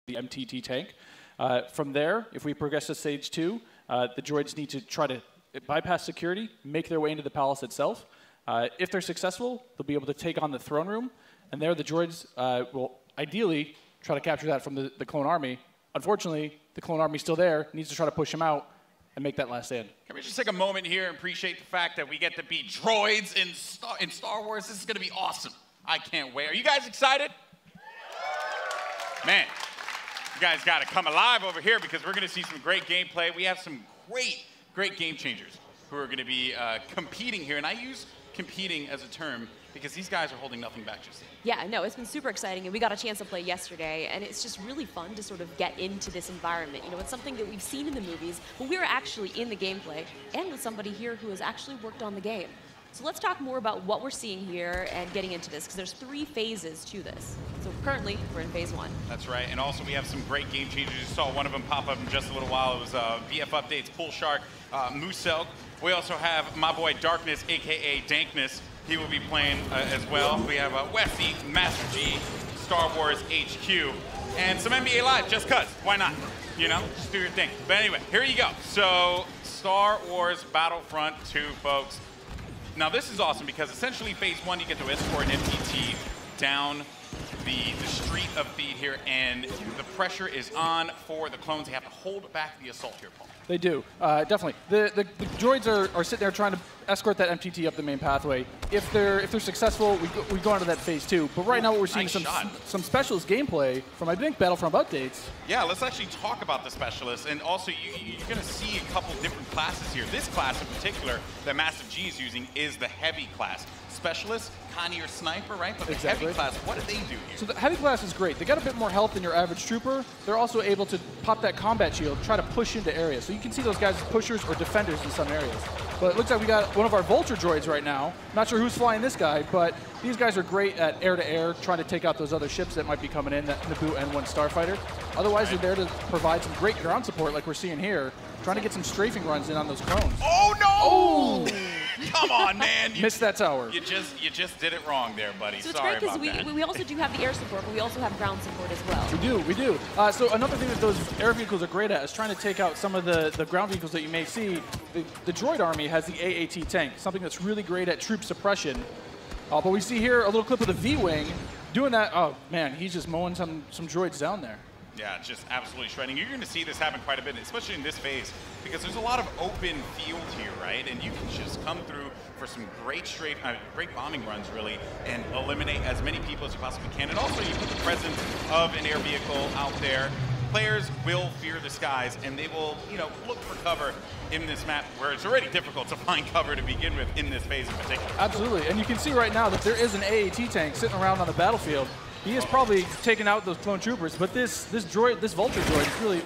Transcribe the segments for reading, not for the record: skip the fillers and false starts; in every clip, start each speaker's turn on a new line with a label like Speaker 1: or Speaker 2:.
Speaker 1: the MTT tank. From there, if we progress to stage 2, the droids need to try to bypass security, make their way into the palace itself. If they're successful, they'll be able to take on the throne room, and there the droids will ideally try to capture that from the clone army. Unfortunately, the clone army's still there, needs to try to push him out and make that last stand.
Speaker 2: Can we just take a moment here and appreciate the fact that we get to be droids in Star Wars? This is going to be awesome. I can't wait. Are you guys excited? Man, you guys got to come alive over here because we're going to see some great gameplay. We have some great game changers who are going to be competing here. And I use competing as a term because these guys are holding nothing back just yet.
Speaker 3: Yeah, no, it's been super exciting, and we got a chance to play yesterday, and it's just really fun to sort of get into this environment. You know, it's something that we've seen in the movies, but we're actually in the gameplay, and with somebody here who has actually worked on the game. So let's talk more about what we're seeing here and getting into this, because there's 3 phases to this. So currently, we're in phase 1.
Speaker 2: That's right, and also we have some great game changers. You saw one of them pop up in just a little while. It was VF Updates, Pool Shark, Moosel. We also have my boy Darkness, AKA Dankness. He will be playing as well. We have Westy, Master G, Star Wars HQ, and some NBA Live, just cuz. Why not? You know, just do your thing. But anyway, here you go. So, Star Wars Battlefront 2, folks. Now, this is awesome because essentially phase 1, you get to escort an MTT down the street of Theed here, and the pressure is on for the clones. They have to hold back the assault here, Paul.
Speaker 1: They do, definitely. The droids are sitting there trying to escort that MTT up the main pathway. If they're successful, we go on to that phase 2. But right now, what we're seeing is some specialist gameplay from, I think, Battlefront updates.
Speaker 2: Yeah, let's actually talk about the specialists. And also, you're going to see a couple different classes here. This class in particular that Massive G is using is the heavy class. Specialist, kind of your sniper, right? But the heavy class, what do they do here?
Speaker 1: So the heavy class is great. They got a bit more health than your average trooper. They're also able to pop that combat shield, try to push into areas. So you can see those guys as pushers or defenders in some areas. But it looks like we got one of our Vulture droids right now. Not sure who's flying this guy, but these guys are great at air-to-air, trying to take out those other ships that might be coming in, that Naboo N1 Starfighter. Otherwise, they're there to provide some great ground support like we're seeing here, trying to get some strafing runs in on those clones.
Speaker 2: Oh, no!
Speaker 1: Oh!
Speaker 2: Come on, man.
Speaker 1: Missed that tower.
Speaker 2: You just did it wrong there, buddy.
Speaker 3: So it's
Speaker 2: Sorry
Speaker 3: great
Speaker 2: about that.
Speaker 3: because we also do have the air support, but we also have ground support as well.
Speaker 1: We do. So another thing that those air vehicles are great at is trying to take out some of the ground vehicles that you may see. The droid army has the AAT tank, something that's really great at troop suppression. But we see here a little clip of the V-Wing doing that. Oh, man, he's just mowing some droids down there.
Speaker 2: Yeah, just absolutely shredding. You're going to see this happen quite a bit, especially in this phase, because there's a lot of open field here, right? And you can just come through for some great great bombing runs, really, and eliminate as many people as you possibly can. And also, you put the presence of an air vehicle out there. Players will fear the skies, and they will, look for cover in this map where it's already difficult to find cover to begin with in this phase in particular.
Speaker 1: Absolutely, and you can see right now that there is an AAT tank sitting around on the battlefield. He is probably taking out those clone troopers, but this Vulture droid is really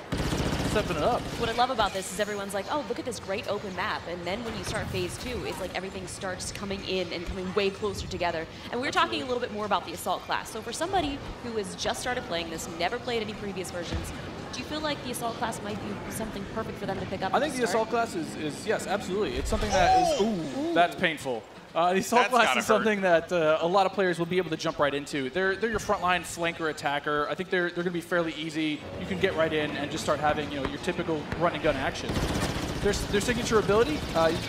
Speaker 1: stepping it up.
Speaker 3: What I love about this is everyone's like, oh, look at this great open map. And then when you start phase 2, it's like everything starts coming in and coming way closer together. And we were talking a little bit more about the Assault class. So for somebody who has just started playing this, never played any previous versions, do you feel like the Assault class might be something perfect for them to pick up?
Speaker 1: I think the Assault class is yes, absolutely. It's something that is, that's painful. The Assault class is something that a lot of players will be able to jump right into. They're your frontline flanker attacker. I think they're going to be fairly easy. You can get right in and just start having your typical run and gun action. Their signature ability,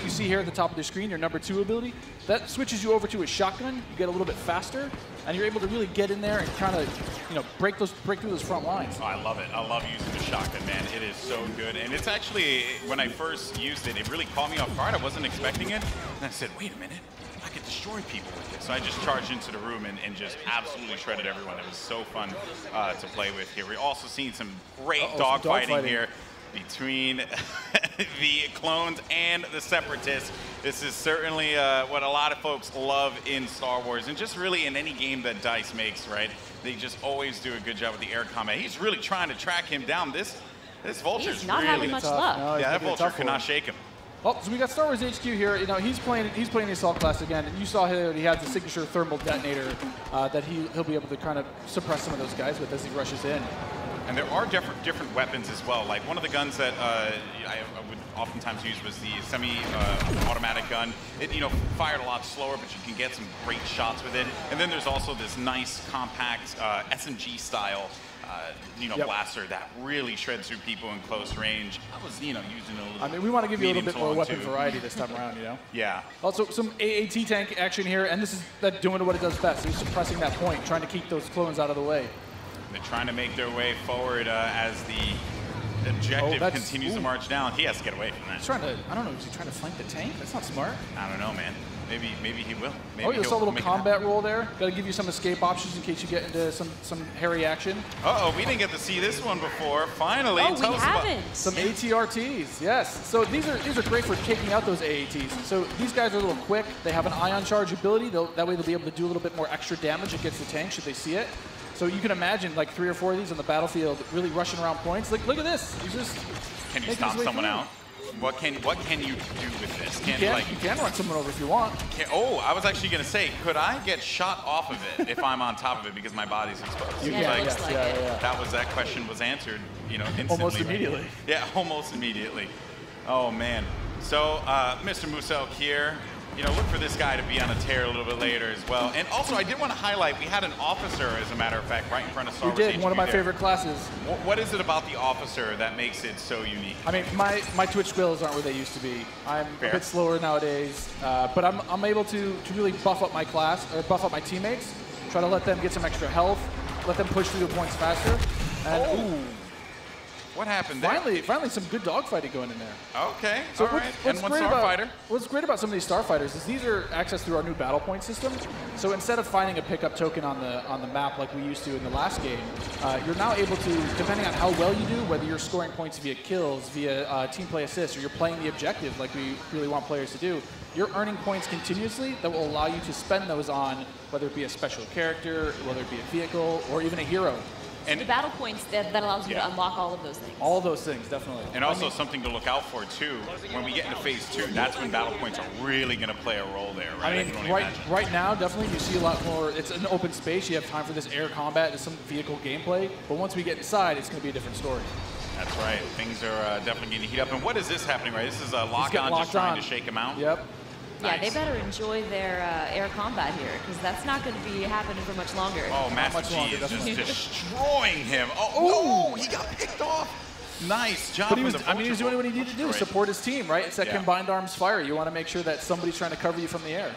Speaker 1: you see here at the top of the screen, your number 2 ability, that switches you over to a shotgun. You get a little bit faster, and you're able to really get in there and kind of break through those front lines.
Speaker 2: Oh, I love it. I love using the shotgun, man. It is so good. And it's actually, when I first used it, it really caught me off guard. I wasn't expecting it. And I said, wait a minute. I could destroy people with it. So I just charged into the room and just absolutely shredded everyone. It was so fun to play with here. We're also seeing some great dogfighting here between the clones and the separatists. This is certainly what a lot of folks love in Star Wars, and just really in any game that DICE makes, right? They just always do a good job with the air combat. He's really trying to track him down. This Vulture's
Speaker 3: not
Speaker 2: really
Speaker 3: having much luck.
Speaker 1: No,
Speaker 2: yeah, that Vulture cannot shake him.
Speaker 1: Oh, so we got Star Wars HQ here. He's playing the Assault class again, and you saw here he has the signature thermal detonator that he'll be able to kind of suppress some of those guys with as he rushes in.
Speaker 2: And there are different weapons as well. Like one of the guns that I would oftentimes use was the semi-automatic gun. It fired a lot slower, but you can get some great shots with it. And then there's also this nice compact SMG style blaster that really shreds through people in close range. I was using a little.
Speaker 1: I mean, we want to give you a little bit more weapon variety this time around,
Speaker 2: Yeah.
Speaker 1: Also, some AAT tank action here, and this is that doing what it does best. It's suppressing that point, trying to keep those clones out of the way.
Speaker 2: They're trying to make their way forward as the objective continues to march down. He has to get away from that.
Speaker 1: He's trying to, I don't know, is he trying to flank the tank? That's not smart.
Speaker 2: I don't know, man. Maybe he will. Maybe
Speaker 1: you saw a little combat roll there. Got to give you some escape options in case you get into some hairy action.
Speaker 2: Uh-oh, we didn't get to see this one before. Finally,
Speaker 3: tell us about
Speaker 1: some ATRTs. Yes. So these are great for taking out those AATs. So these guys are a little quick. They have an ion charge ability. That way they'll be able to do a little bit more extra damage against the tank should they see it. So you can imagine like 3 or 4 of these on the battlefield really rushing around points. Like, look at this. He's just
Speaker 2: Can you stop someone out? What can you do with this?
Speaker 1: You can run someone over if you want.
Speaker 2: I was actually going to say, could I get shot off of it if I'm on top of it because my body's exposed?
Speaker 1: You can.
Speaker 2: That question was answered, instantly.
Speaker 1: Almost immediately.
Speaker 2: Yeah, almost immediately. Oh man. So Mr. Muselk here. Look for this guy to be on a tear a little bit later as well. And also, I did want to highlight, we had an officer, as a matter of fact, right in front of Star Wars.
Speaker 1: We did, one of my favorite classes.
Speaker 2: What is it about the officer that makes it so unique?
Speaker 1: I mean, my Twitch skills aren't where they used to be. I'm a bit slower nowadays, but I'm able to really buff up my class, or buff up my teammates, try to let them get some extra health, let them push through the points faster. And,
Speaker 2: what happened there?
Speaker 1: Finally some good dogfighting going in there.
Speaker 2: Okay, so all right. And one starfighter.
Speaker 1: What's great about some of these starfighters is these are accessed through our new battle point system. So instead of finding a pickup token on the map like we used to in the last game, you're now able to, depending on how well you do, whether you're scoring points via kills, via team play assists, or you're playing the objective like we really want players to do, you're earning points continuously that will allow you to spend those on whether it be a special character, whether it be a vehicle, or even a hero.
Speaker 3: And the battle points that allows you to unlock all of those things.
Speaker 1: All those things, definitely.
Speaker 2: And also something to look out for too. When we get into phase 2, that's when battle points are really going to play a role there, right?
Speaker 1: I mean, right now, definitely you see a lot more. It's an open space. You have time for this air combat, there's some vehicle gameplay. But once we get inside, it's going to be a different story.
Speaker 2: That's right. Things are definitely going to heat up. And what is this happening, right? This is a lock-on just trying to shake him out?
Speaker 1: Yep.
Speaker 3: Yeah, they better enjoy their air combat here, because that's not going to be happening for much longer.
Speaker 2: Oh, Master G is just destroying him. Oh, no, he got picked off. Nice job.
Speaker 1: But he was doing what he needed to do, support his team, right? It's that combined arms fire. You want to make sure that somebody's trying to cover you from the air.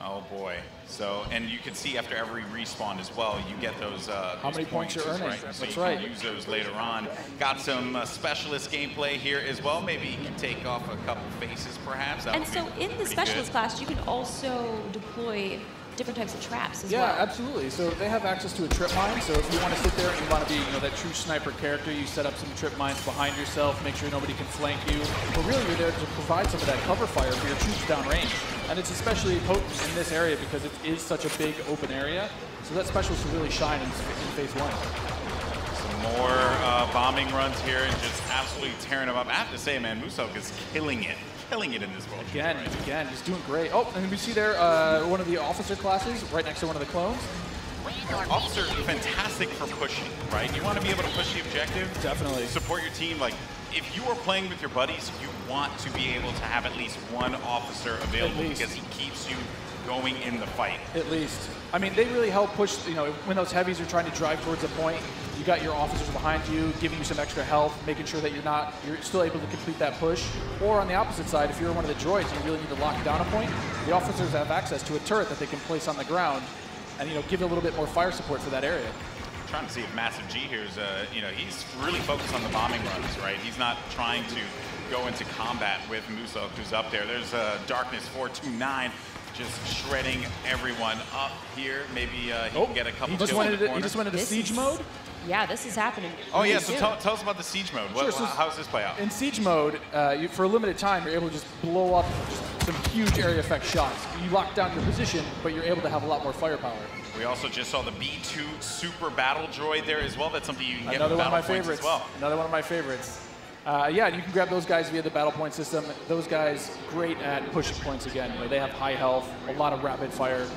Speaker 2: Oh, boy. So, and you can see after every respawn as well, you get those
Speaker 1: how many points you're earning.
Speaker 2: Right? So
Speaker 1: That's
Speaker 2: you
Speaker 1: right.
Speaker 2: can use those later on. Got some specialist gameplay here as well. Maybe you can take off a couple faces, perhaps.
Speaker 3: And so in the specialist class, you can also deploy different types of traps as well.
Speaker 1: Yeah, absolutely. So they have access to a trip mine. So if you want to sit there and you want to be, that true sniper character, you set up some trip mines behind yourself, make sure nobody can flank you. But really, you're there to provide some of that cover fire for your troops downrange. And it's especially potent in this area because it is such a big open area. So that specialist will really shine in phase 1.
Speaker 2: Some more bombing runs here and just absolutely tearing them up. I have to say, man, Muselk is killing it in this world.
Speaker 1: Again, he's doing great. Oh, and we see there one of the officer classes right next to one of the clones.
Speaker 2: Officer, fantastic for pushing, right? You want to be able to push the objective.
Speaker 1: Definitely.
Speaker 2: Support your team. Like, if you are playing with your buddies, you want to be able to have at least one officer available because he keeps you going in the fight.
Speaker 1: At least. I mean, they really help push, when those heavies are trying to drive towards a point, you got your officers behind you, giving you some extra health, making sure that you're still able to complete that push. Or on the opposite side, if you're one of the droids and you really need to lock down a point, the officers have access to a turret that they can place on the ground and, give a little bit more fire support for that area.
Speaker 2: I'm trying to see if Massive G here is, he's really focused on the bombing runs, right? He's not trying to go into combat with Muselk, who's up there. There's Darkness 429. Just shredding everyone up here. Maybe he can get a couple kills in the corner.
Speaker 1: He just went into siege mode?
Speaker 3: Yeah, this is happening.
Speaker 2: Oh, yeah, so tell us about the siege mode. How does this play out?
Speaker 1: In siege mode, for a limited time, you're able to just blow up some huge area effect shots. You lock down your position, but you're able to have a lot more firepower.
Speaker 2: We also just saw the B2 Super Battle Droid there as well. That's something you can get
Speaker 1: Another
Speaker 2: with
Speaker 1: one of my
Speaker 2: Battle Points
Speaker 1: favorites.
Speaker 2: as well.
Speaker 1: Another one of my favorites. Yeah, you can grab those guys via the battle point system. Those guys, great at pushing points again. They have high health, a lot of rapid fire.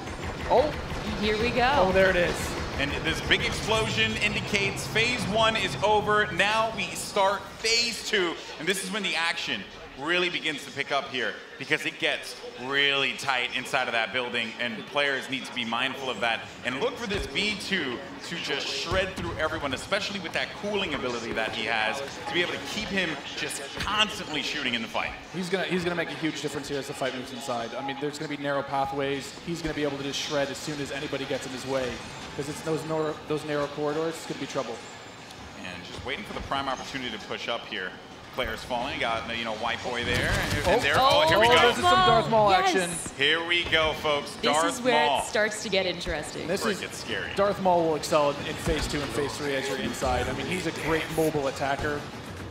Speaker 1: Oh!
Speaker 3: Here we go.
Speaker 1: Oh, there it is.
Speaker 2: And this big explosion indicates phase 1 is over. Now we start phase 2, and this is when the action really begins to pick up here, because it gets really tight inside of that building, and players need to be mindful of that and look for this B2 to just shred through everyone, especially with that cooling ability that he has, to be able to keep him just constantly shooting in the fight.
Speaker 1: He's gonna make a huge difference here as the fight moves inside. I mean, there's gonna be narrow pathways. He's gonna be able to just shred as soon as anybody gets in his way, because it's those narrow corridors. It's gonna be trouble.
Speaker 2: And just waiting for the prime opportunity to push up here. Players falling, got White Boy there, and there. Oh, here we go.
Speaker 1: This is some Darth Maul action.
Speaker 2: Here we go, folks. Darth Maul.
Speaker 3: This is where it starts to get interesting.
Speaker 2: This is scary.
Speaker 1: Darth Maul will excel in phase 2 and phase 3 as you're inside. I mean, he's a great mobile attacker.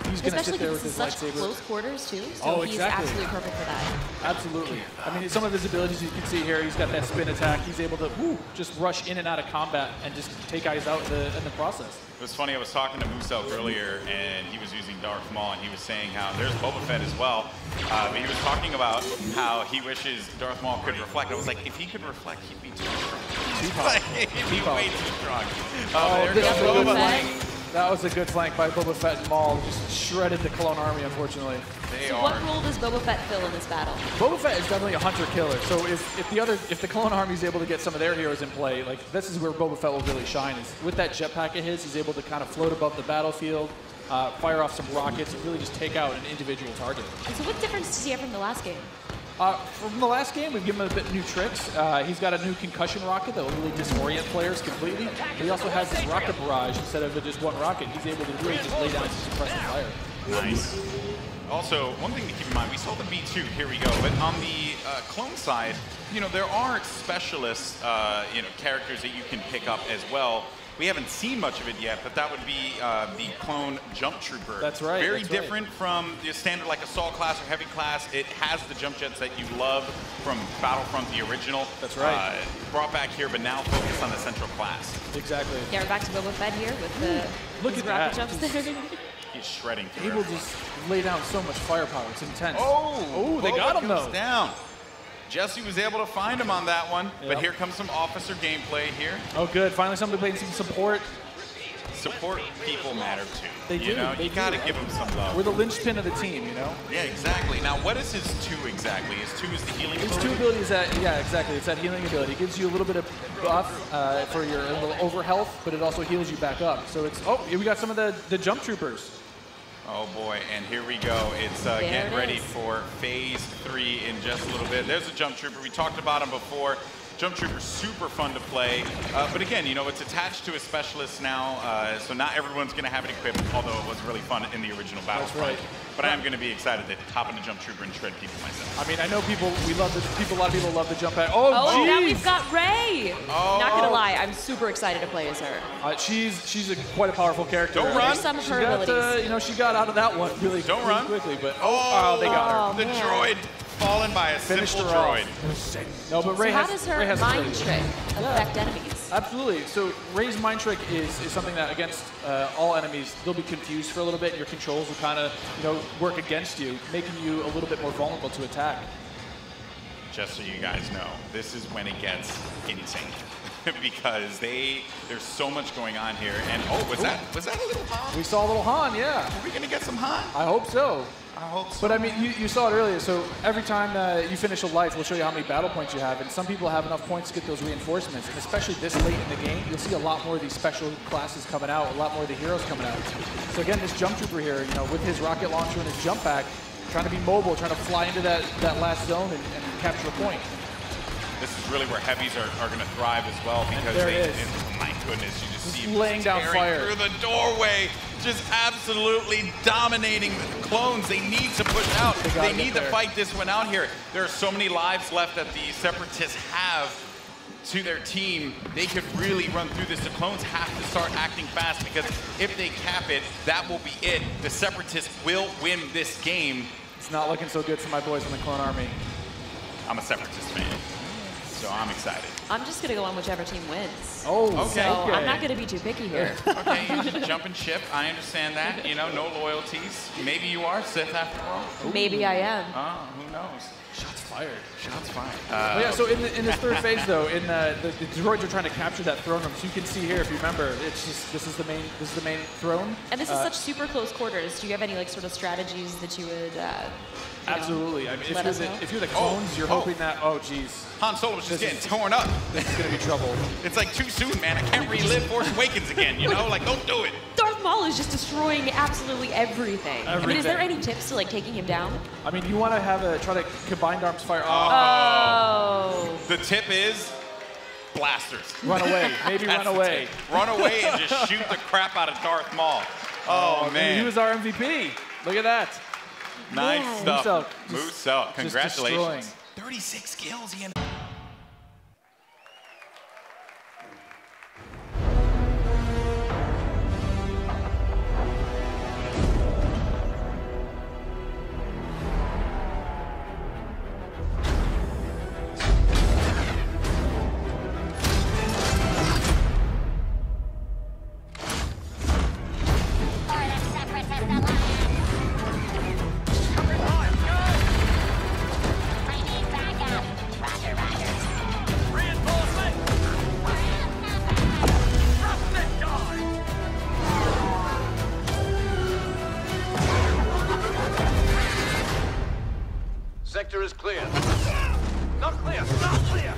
Speaker 1: He's going to sit there with his lightsaber.
Speaker 3: Especially close quarters, too, so he's absolutely perfect for that.
Speaker 1: Absolutely. I mean, some of his abilities you can see here, he's got that spin attack. He's able to just rush in and out of combat and just take guys out in the process.
Speaker 2: It was funny, I was talking to Musel earlier, and he was using Darth Maul, and he was saying how there's Boba Fett as well. But he was talking about how he wishes Darth Maul could reflect. I was like, if he could reflect, he'd be too strong. He'd be way too strong.
Speaker 1: There's Boba Fett. That was a good flank by Boba Fett and Maul. Just shredded the clone army, unfortunately.
Speaker 3: So what role does Boba Fett fill in this battle?
Speaker 1: Boba Fett is definitely a hunter-killer. So if the clone army is able to get some of their heroes in play, like this is where Boba Fett will really shine. Is with that jetpack of his, he's able to kind of float above the battlefield, fire off some rockets, and really just take out an individual target.
Speaker 3: And so what difference does he have from the last game?
Speaker 1: From the last game, we've given him a bit new tricks. He's got a new concussion rocket that will really disorient players completely. But he also has this rocket barrage instead of just one rocket. He's able to really just lay down some suppressive fire.
Speaker 2: Nice. Also, one thing to keep in mind, we saw the B2, here we go, but on the clone side, there are specialist, characters that you can pick up as well. We haven't seen much of it yet, but that would be the clone jump trooper.
Speaker 1: That's right.
Speaker 2: Very different from the standard like assault class or heavy class. It has the jump jets that you love from Battlefront, the original.
Speaker 1: That's right.
Speaker 2: Brought back here, but now focused on the central class.
Speaker 1: Exactly.
Speaker 3: Yeah, we're back to Boba Fett here with the
Speaker 1: Look at
Speaker 3: rocket
Speaker 1: that.
Speaker 3: jumps there.
Speaker 2: He's shredding.
Speaker 1: He will just lay down so much firepower. It's intense.
Speaker 2: Oh,
Speaker 1: they got him though.
Speaker 2: Down. Jesse was able to find him on that one, but here comes some officer gameplay here.
Speaker 1: Oh, good. Finally, somebody playing some support.
Speaker 2: Support people matter too.
Speaker 1: They do.
Speaker 2: You got to give them some love.
Speaker 1: We're the linchpin of the team,
Speaker 2: Yeah, exactly. Now, what is his 2 exactly? His 2 is the healing ability?
Speaker 1: His 2 ability is that, yeah, exactly. It's that healing ability. It gives you a little bit of buff for your little over health, but it also heals you back up. So it's, we got some of the jump troopers.
Speaker 2: Oh boy, and here we go. It's getting ready for phase 3 in just a little bit. There's a jump trooper. We talked about him before. Jump trooper, super fun to play. But again, it's attached to a specialist now, so not everyone's going to have it equipped, although it was really fun in the original Battlefront.
Speaker 1: That's right.
Speaker 2: But I am going to be excited to hop in the jump trooper and shred people myself.
Speaker 1: I mean, I know a lot of people love the jump pad.
Speaker 3: Oh, now we've got Rey. Not going to lie, I'm super excited to play as her.
Speaker 1: She's quite a powerful character.
Speaker 2: Don't run.
Speaker 3: Some of her abilities.
Speaker 1: She got out of that one really quickly, but they got her.
Speaker 2: The droid fallen by a simple droid.
Speaker 1: No, but
Speaker 3: Rey how does her mind trick affect enemies?
Speaker 1: Absolutely. So Rey's mind trick is something that against all enemies, they'll be confused for a little bit, and your controls will kind of work against you, making you a little bit more vulnerable to attack.
Speaker 2: Just so you guys know, this is when it gets insane. Because there's so much going on here, and was that a little Han?
Speaker 1: We saw a little Han, yeah.
Speaker 2: Are we gonna get some Han?
Speaker 1: I hope so.
Speaker 2: I hope so.
Speaker 1: But I mean, you saw it earlier. So every time you finish a life, we'll show you how many battle points you have, and some people have enough points to get those reinforcements. And especially this late in the game, you'll see a lot more of these special classes coming out, a lot more of the heroes coming out. So again, this jump trooper here, with his rocket launcher and his jump pack, trying to be mobile, trying to fly into that last zone and capture a point.
Speaker 2: This is really where heavies are going to thrive as well, because my goodness, you just see
Speaker 1: laying down fire
Speaker 2: through the doorway, just absolutely dominating the clones. They need to push out. They need to fight this one out here. There are so many lives left that the Separatists have to their team. They could really run through this. The clones have to start acting fast, because if they cap it, that will be it. The Separatists will win this game.
Speaker 1: It's not looking so good for my boys in the clone army.
Speaker 2: I'm a Separatist fan, so I'm excited.
Speaker 3: I'm just going to go on whichever team wins.
Speaker 1: Oh,
Speaker 3: okay. So I'm not going to be too picky here.
Speaker 2: Okay, you jump and ship. I understand that. No loyalties. Maybe you are Sith after all.
Speaker 3: Maybe I am.
Speaker 2: Oh, who knows? Shots
Speaker 1: fired.
Speaker 2: Shots fired.
Speaker 1: Yeah, so in this third phase, though, in the droids are trying to capture that throne room. So you can see here, if you remember, it's just this is the main throne.
Speaker 3: And this is such super close quarters. Do you have any like sort of strategies that you would?
Speaker 1: Absolutely. I mean, if you're the clones, you're hoping that. Oh, geez.
Speaker 2: Han Solo's just getting torn up.
Speaker 1: This is gonna be trouble.
Speaker 2: It's like too soon, man. I can't relive Force Awakens again. You know, like don't do it.
Speaker 3: Darth Maul is just destroying absolutely everything. I mean, is there any tips to like taking him down?
Speaker 1: I mean, you want to try to combined arms fire.
Speaker 3: Oh.
Speaker 2: The tip is blasters.
Speaker 1: Run away. Maybe run away.
Speaker 2: Run away and just shoot the crap out of Darth Maul. Oh man.
Speaker 1: He was our MVP. Look at that.
Speaker 2: Nice stuff. Moose-Elk.
Speaker 1: Congratulations.
Speaker 2: 36 kills. He
Speaker 4: Sector is clear. Not clear! Not clear!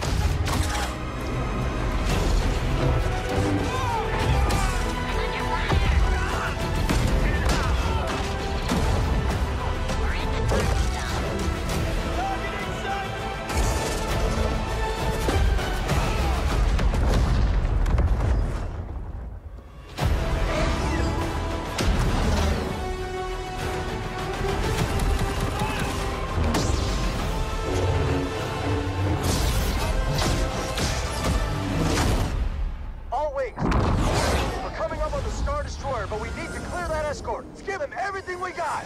Speaker 4: But we need to clear that escort. Let's give him everything we got.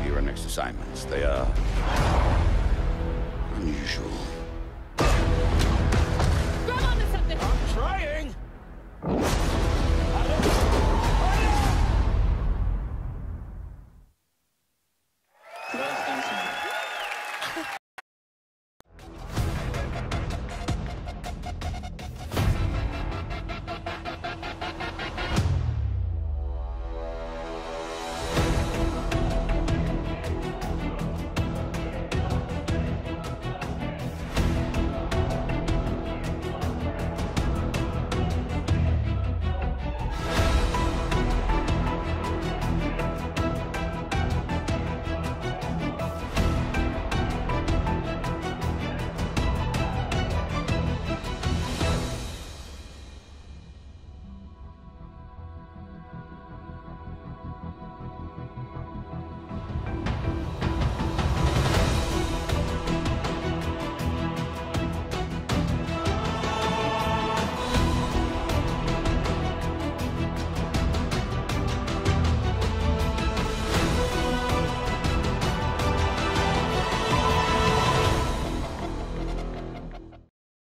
Speaker 5: Here are next assignments. They are unusual.